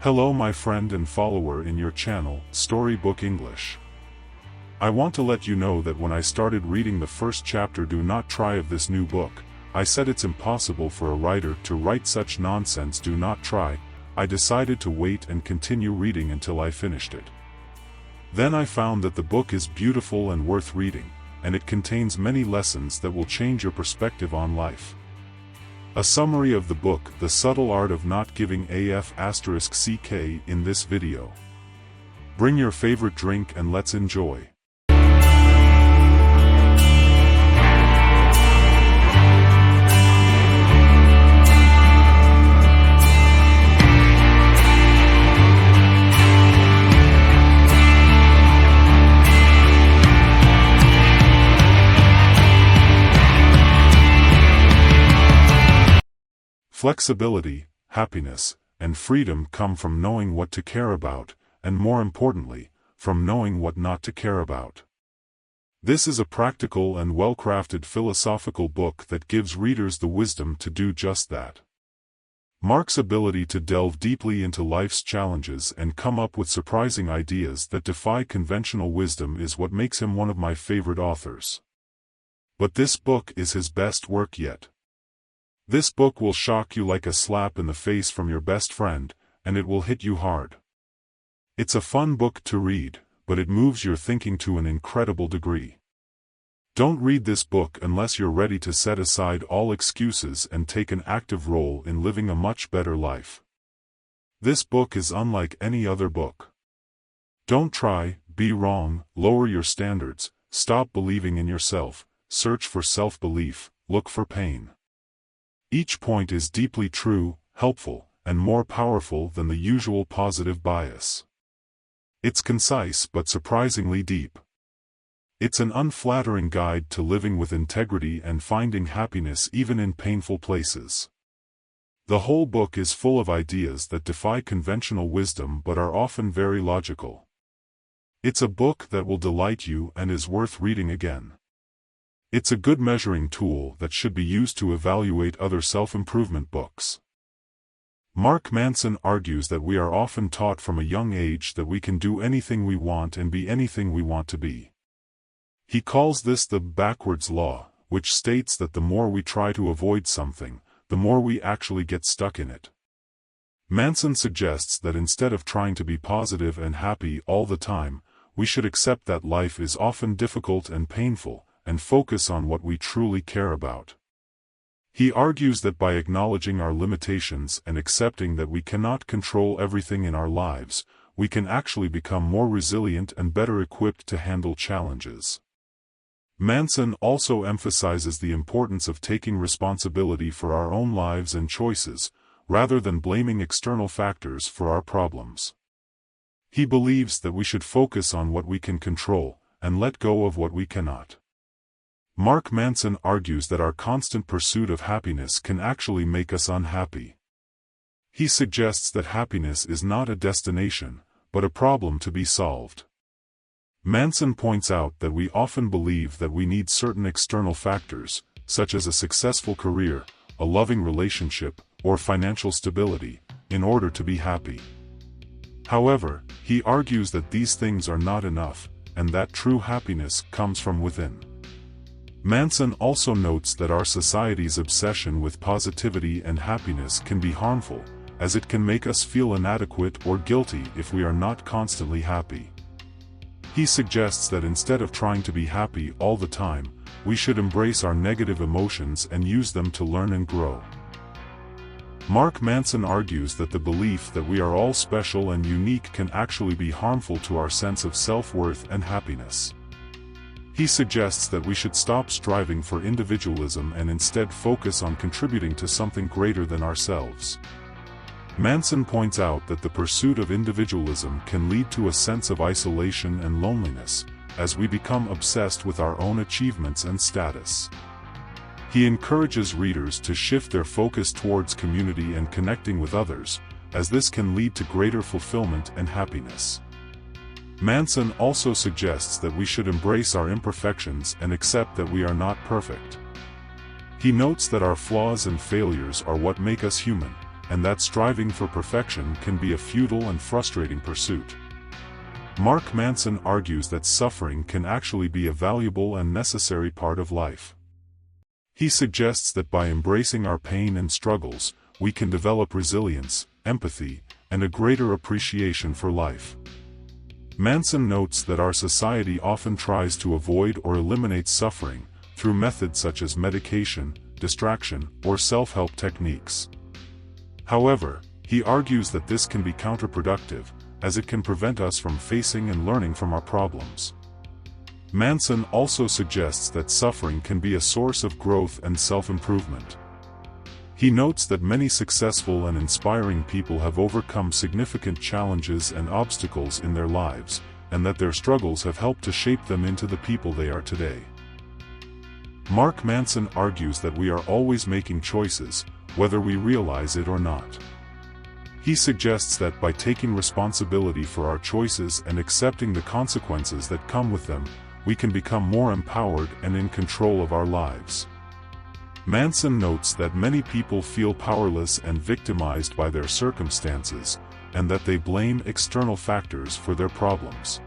Hello my friend and follower in your channel, Storybook English. I want to let you know that when I started reading the first chapter Do Not Try of this new book, I said it's impossible for a writer to write such nonsense. Do not try. I decided to wait and continue reading until I finished it. Then I found that the book is beautiful and worth reading, and it contains many lessons that will change your perspective on life. A summary of the book, The Subtle Art of Not Giving a**ck in this video. Bring your favorite drink and let's enjoy. Flexibility, happiness, and freedom come from knowing what to care about, and more importantly, from knowing what not to care about. This is a practical and well-crafted philosophical book that gives readers the wisdom to do just that. Mark's ability to delve deeply into life's challenges and come up with surprising ideas that defy conventional wisdom is what makes him one of my favorite authors. But this book is his best work yet. This book will shock you like a slap in the face from your best friend, and it will hit you hard. It's a fun book to read, but it moves your thinking to an incredible degree. Don't read this book unless you're ready to set aside all excuses and take an active role in living a much better life. This book is unlike any other book. Don't try, be wrong, lower your standards, stop believing in yourself, search for self-belief, look for pain. Each point is deeply true, helpful, and more powerful than the usual positive bias. It's concise but surprisingly deep. It's an unflattering guide to living with integrity and finding happiness even in painful places. The whole book is full of ideas that defy conventional wisdom but are often very logical. It's a book that will delight you and is worth reading again. It's a good measuring tool that should be used to evaluate other self-improvement books. Mark Manson argues that we are often taught from a young age that we can do anything we want and be anything we want to be. He calls this the backwards law, which states that the more we try to avoid something, the more we actually get stuck in it. Manson suggests that instead of trying to be positive and happy all the time, we should accept that life is often difficult and painful, and focus on what we truly care about. He argues that by acknowledging our limitations and accepting that we cannot control everything in our lives, we can actually become more resilient and better equipped to handle challenges. Manson also emphasizes the importance of taking responsibility for our own lives and choices, rather than blaming external factors for our problems. He believes that we should focus on what we can control, and let go of what we cannot. Mark Manson argues that our constant pursuit of happiness can actually make us unhappy. He suggests that happiness is not a destination, but a problem to be solved. Manson points out that we often believe that we need certain external factors, such as a successful career, a loving relationship, or financial stability, in order to be happy. However, he argues that these things are not enough, and that true happiness comes from within. Manson also notes that our society's obsession with positivity and happiness can be harmful, as it can make us feel inadequate or guilty if we are not constantly happy. He suggests that instead of trying to be happy all the time, we should embrace our negative emotions and use them to learn and grow. Mark Manson argues that the belief that we are all special and unique can actually be harmful to our sense of self-worth and happiness. He suggests that we should stop striving for individualism and instead focus on contributing to something greater than ourselves. Manson points out that the pursuit of individualism can lead to a sense of isolation and loneliness, as we become obsessed with our own achievements and status. He encourages readers to shift their focus towards community and connecting with others, as this can lead to greater fulfillment and happiness. Manson also suggests that we should embrace our imperfections and accept that we are not perfect. He notes that our flaws and failures are what make us human, and that striving for perfection can be a futile and frustrating pursuit. Mark Manson argues that suffering can actually be a valuable and necessary part of life. He suggests that by embracing our pain and struggles, we can develop resilience, empathy, and a greater appreciation for life. Manson notes that our society often tries to avoid or eliminate suffering through methods such as medication, distraction, or self-help techniques. However, he argues that this can be counterproductive, as it can prevent us from facing and learning from our problems. Manson also suggests that suffering can be a source of growth and self-improvement. He notes that many successful and inspiring people have overcome significant challenges and obstacles in their lives, and that their struggles have helped to shape them into the people they are today. Mark Manson argues that we are always making choices, whether we realize it or not. He suggests that by taking responsibility for our choices and accepting the consequences that come with them, we can become more empowered and in control of our lives. Manson notes that many people feel powerless and victimized by their circumstances, and that they blame external factors for their problems.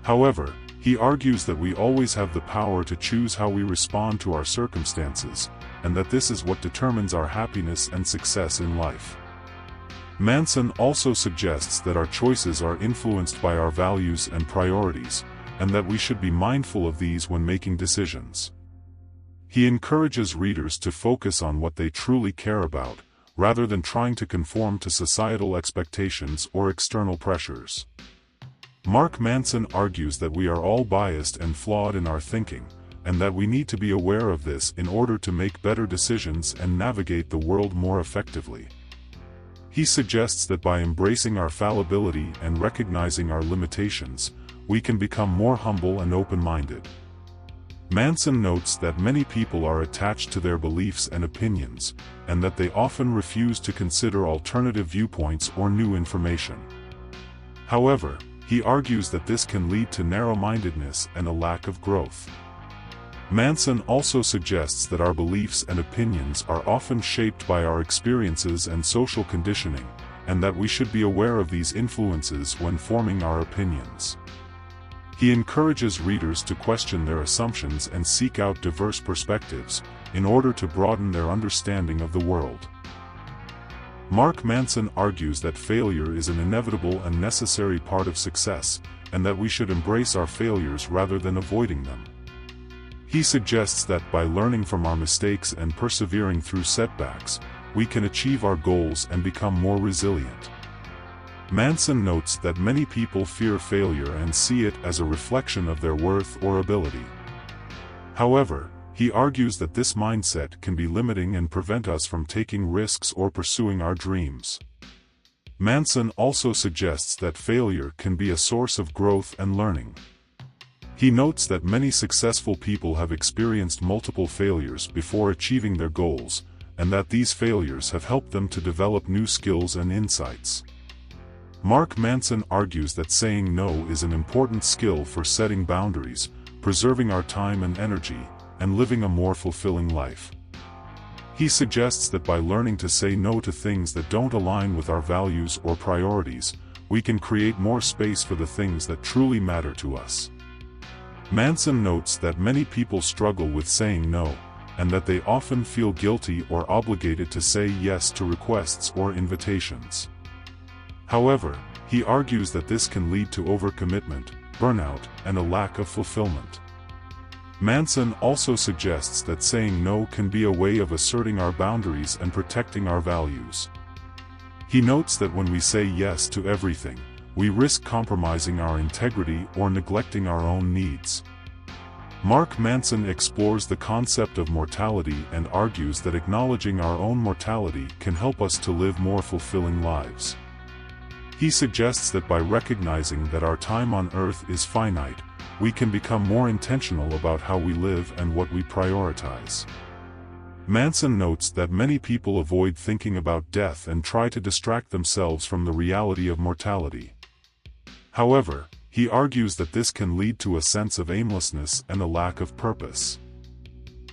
However, he argues that we always have the power to choose how we respond to our circumstances, and that this is what determines our happiness and success in life. Manson also suggests that our choices are influenced by our values and priorities, and that we should be mindful of these when making decisions. He encourages readers to focus on what they truly care about, rather than trying to conform to societal expectations or external pressures. Mark Manson argues that we are all biased and flawed in our thinking, and that we need to be aware of this in order to make better decisions and navigate the world more effectively. He suggests that by embracing our fallibility and recognizing our limitations, we can become more humble and open-minded. Manson notes that many people are attached to their beliefs and opinions, and that they often refuse to consider alternative viewpoints or new information. However, he argues that this can lead to narrow-mindedness and a lack of growth. Manson also suggests that our beliefs and opinions are often shaped by our experiences and social conditioning, and that we should be aware of these influences when forming our opinions. He encourages readers to question their assumptions and seek out diverse perspectives, in order to broaden their understanding of the world. Mark Manson argues that failure is an inevitable and necessary part of success, and that we should embrace our failures rather than avoiding them. He suggests that by learning from our mistakes and persevering through setbacks, we can achieve our goals and become more resilient. Manson notes that many people fear failure and see it as a reflection of their worth or ability. However, he argues that this mindset can be limiting and prevent us from taking risks or pursuing our dreams. Manson also suggests that failure can be a source of growth and learning. He notes that many successful people have experienced multiple failures before achieving their goals, and that these failures have helped them to develop new skills and insights. Mark Manson argues that saying no is an important skill for setting boundaries, preserving our time and energy, and living a more fulfilling life. He suggests that by learning to say no to things that don't align with our values or priorities, we can create more space for the things that truly matter to us. Manson notes that many people struggle with saying no, and that they often feel guilty or obligated to say yes to requests or invitations. However, he argues that this can lead to overcommitment, burnout, and a lack of fulfillment. Manson also suggests that saying no can be a way of asserting our boundaries and protecting our values. He notes that when we say yes to everything, we risk compromising our integrity or neglecting our own needs. Mark Manson explores the concept of mortality and argues that acknowledging our own mortality can help us to live more fulfilling lives. He suggests that by recognizing that our time on Earth is finite, we can become more intentional about how we live and what we prioritize. Manson notes that many people avoid thinking about death and try to distract themselves from the reality of mortality. However, he argues that this can lead to a sense of aimlessness and a lack of purpose.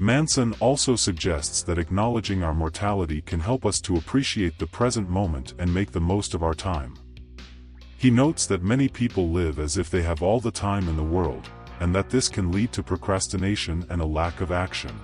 Manson also suggests that acknowledging our mortality can help us to appreciate the present moment and make the most of our time. He notes that many people live as if they have all the time in the world, and that this can lead to procrastination and a lack of action.